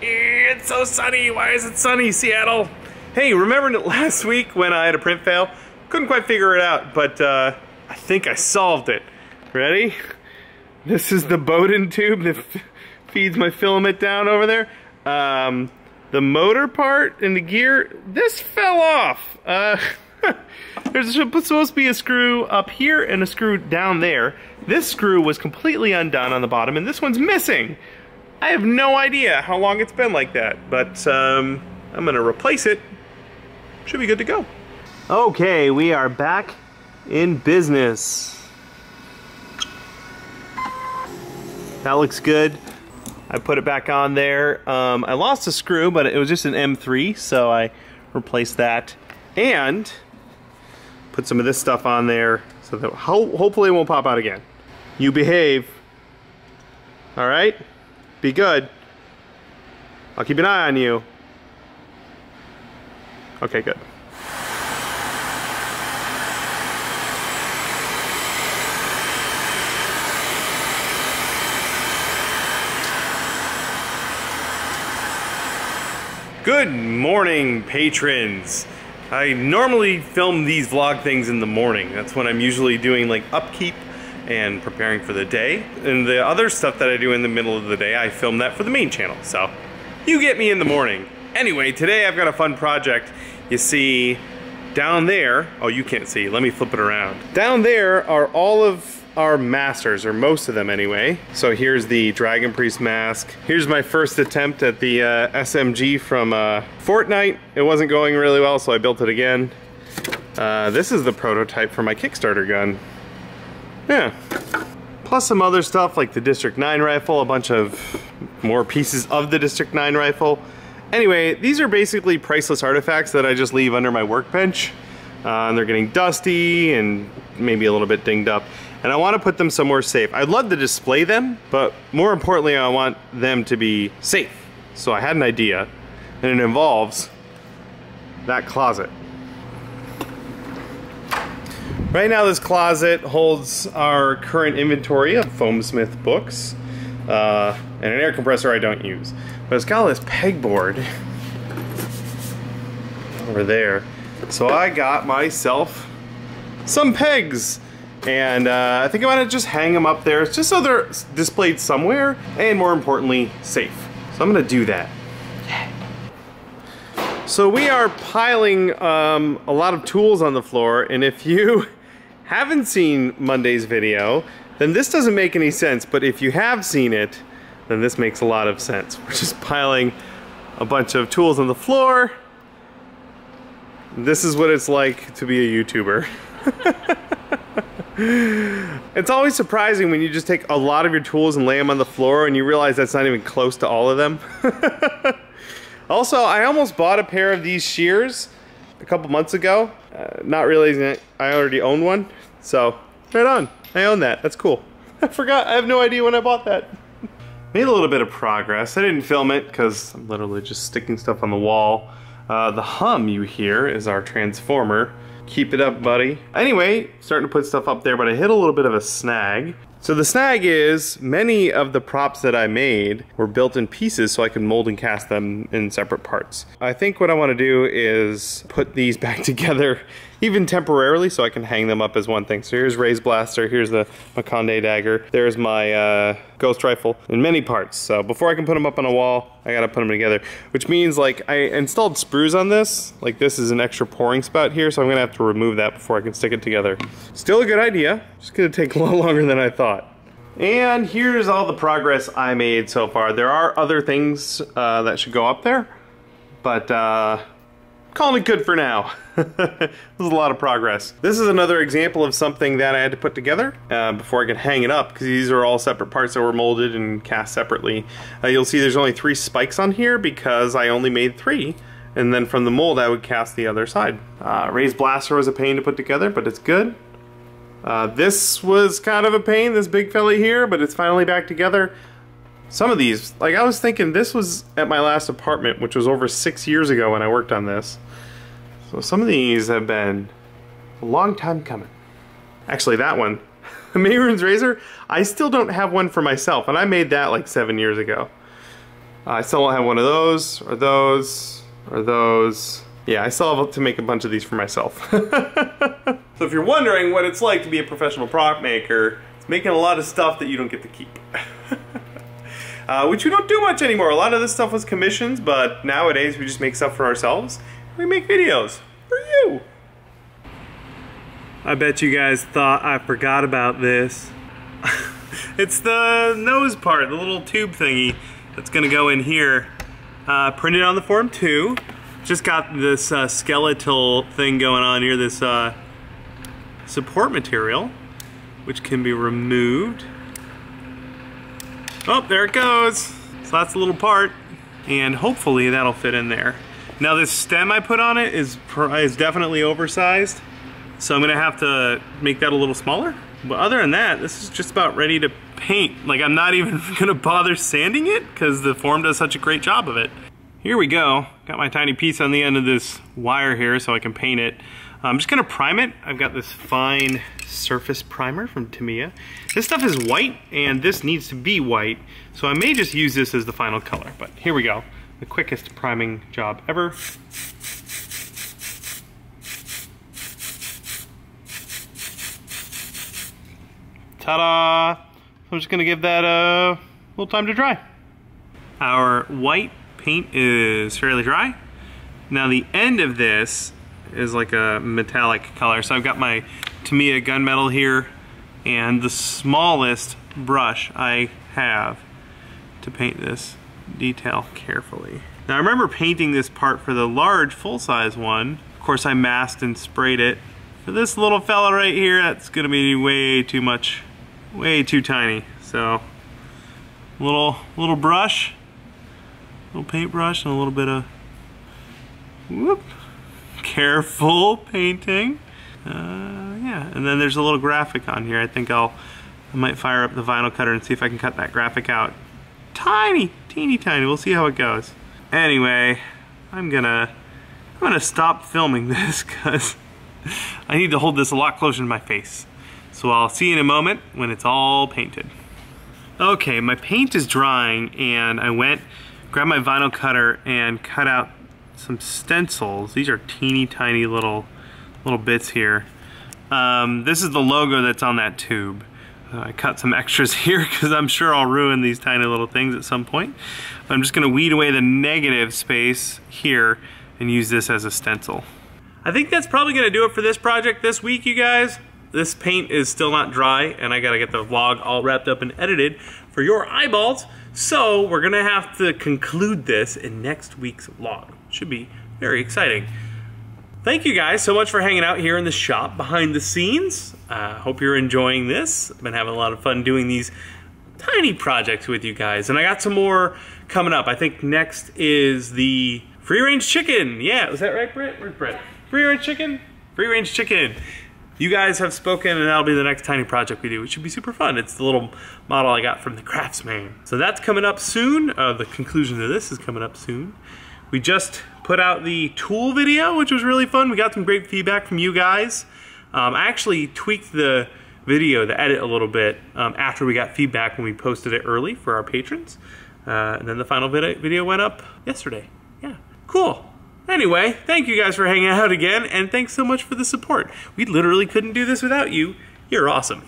It's so sunny. Why is it sunny, Seattle? Hey, remember last week when I had a print fail? Couldn't quite figure it out, but I think I solved it. Ready? This is the Bowden tube that feeds my filament down over there. The motor part and the gear, this fell off. There's supposed to be a screw up here and a screw down there. This screw was completely undone on the bottom, and this one's missing. I have no idea how long it's been like that, but I'm gonna replace it. Should be good to go. Okay, we are back in business. That looks good. I put it back on there. I lost a screw, but it was just an M3, so I replaced that. And put some of this stuff on there so that hopefully it won't pop out again. You behave. All right? Be good. I'll keep an eye on you. Okay, good. Good morning, patrons. I normally film these vlog things in the morning. That's when I'm usually doing like upkeep and preparing for the day. And the other stuff that I do in the middle of the day, I film that for the main channel. So you get me in the morning. Anyway, today I've got a fun project. You see, down there, oh, you can't see, let me flip it around. Down there are all of our masters, or most of them anyway. So here's the Dragon Priest mask. Here's my first attempt at the SMG from Fortnite. It wasn't going really well, so I built it again. This is the prototype for my Kickstarter gun. Yeah. Plus some other stuff like the District 9 rifle, a bunch of more pieces of the District 9 rifle. Anyway, these are basically priceless artifacts that I just leave under my workbench. And they're getting dusty and maybe a little bit dinged up. And I want to put them somewhere safe. I'd love to display them, but more importantly, I want them to be safe. So I had an idea, and it involves that closet. Right now, this closet holds our current inventory of Foamsmith books, and an air compressor I don't use. But it's got all this pegboard over there. So I got myself some pegs. And I think I'm gonna just hang them up there just so they're displayed somewhere, and more importantly, safe. So I'm gonna do that. So we are piling a lot of tools on the floor, and if you haven't seen Monday's video, then this doesn't make any sense, but if you have seen it, then this makes a lot of sense. We're just piling a bunch of tools on the floor. This is what it's like to be a YouTuber. It's always surprising when you just take a lot of your tools and lay them on the floor and you realize that's not even close to all of them. Also, I almost bought a pair of these shears a couple months ago, not realizing I already own one. So, right on. I own that. That's cool. I forgot. I have no idea when I bought that. Made a little bit of progress. I didn't film it because I'm literally just sticking stuff on the wall. The hum you hear is our transformer. Keep it up, buddy. Anyway, starting to put stuff up there, but I hit a little bit of a snag. So the snag is many of the props that I made were built in pieces so I can mold and cast them in separate parts. I think what I want to do is put these back together, even temporarily, so I can hang them up as one thing. So here's Ray's blaster, here's the Makonde dagger, there's my ghost rifle in many parts. So before I can put them up on a wall, I gotta put them together, which means like I installed sprues on this. Like this is an extra pouring spout here, so I'm gonna have to remove that before I can stick it together. Still a good idea, just gonna take a lot longer than I thought. And here's all the progress I made so far. There are other things that should go up there, but calling it good for now. This is a lot of progress. This is another example of something that I had to put together before I could hang it up, because these are all separate parts that were molded and cast separately. You'll see there's only 3 spikes on here because I only made 3, and then from the mold I would cast the other side. Ray's blaster was a pain to put together, but it's good. This was kind of a pain, this big fella here, but it's finally back together. Some of these, like I was thinking this was at my last apartment, which was over 6 years ago when I worked on this. So some of these have been a long time coming. Actually, that one, Mayroon's razor, I still don't have one for myself, and I made that like 7 years ago. I still don't have one of those, or those, or those. Yeah, I still have to make a bunch of these for myself. So if you're wondering what it's like to be a professional prop maker, it's making a lot of stuff that you don't get to keep. Which we don't do much anymore. A lot of this stuff was commissions, but nowadays we just make stuff for ourselves. We make videos for you. I bet you guys thought I forgot about this. It's the nose part, the little tube thingy that's gonna go in here. Printed on the form too. Just got this skeletal thing going on here, this support material, which can be removed. Oh, there it goes. So that's the little part, and hopefully that'll fit in there. Now this stem I put on it is definitely oversized, so I'm gonna have to make that a little smaller. But other than that, this is just about ready to paint. Like, I'm not even gonna bother sanding it because the form does such a great job of it. Here we go. Got my tiny piece on the end of this wire here so I can paint it. I'm just gonna prime it. I've got this fine surface primer from Tamiya. This stuff is white and this needs to be white, so I may just use this as the final color, but here we go. The quickest priming job ever. Ta-da! I'm just gonna give that a little time to dry. Our white paint is fairly dry. Now the end of this is like a metallic color. So I've got my Tamiya gunmetal here and the smallest brush I have to paint this detail carefully. Now I remember painting this part for the large full-size one. Of course I masked and sprayed it. For this little fella right here, that's gonna be way too much, way too tiny. So little brush, little paintbrush, and a little bit of whoop. Careful painting. Yeah, and then there's a little graphic on here. I think I might fire up the vinyl cutter and see if I can cut that graphic out. Tiny, teeny tiny. We'll see how it goes. Anyway, I'm gonna stop filming this because I need to hold this a lot closer to my face. So I'll see you in a moment when it's all painted. Okay, my paint is drying and I grabbed my vinyl cutter and cut out some stencils. These are teeny tiny little bits here. This is the logo that's on that tube. I cut some extras here because I'm sure I'll ruin these tiny little things at some point. But I'm just gonna weed away the negative space here and use this as a stencil. I think that's probably gonna do it for this project this week, you guys. This paint is still not dry and I gotta get the vlog all wrapped up and edited for your eyeballs. So we're gonna have to conclude this in next week's vlog. Should be very exciting. Thank you guys so much for hanging out here in the shop behind the scenes. Hope you're enjoying this. I've been having a lot of fun doing these tiny projects with you guys. And I got some more coming up. I think next is the free range chicken. Yeah, was that right, Britt? Where's Britt? Free range chicken? Free range chicken. You guys have spoken and that'll be the next tiny project we do. It should be super fun. It's the little model I got from the Craftsman. So that's coming up soon. The conclusion to this is coming up soon. We just put out the tool video, which was really fun. We got some great feedback from you guys. I actually tweaked the video, the edit a little bit after we got feedback when we posted it early for our patrons. And then the final video went up yesterday. Yeah, cool. Anyway, thank you guys for hanging out again, and thanks so much for the support. We literally couldn't do this without you. You're awesome.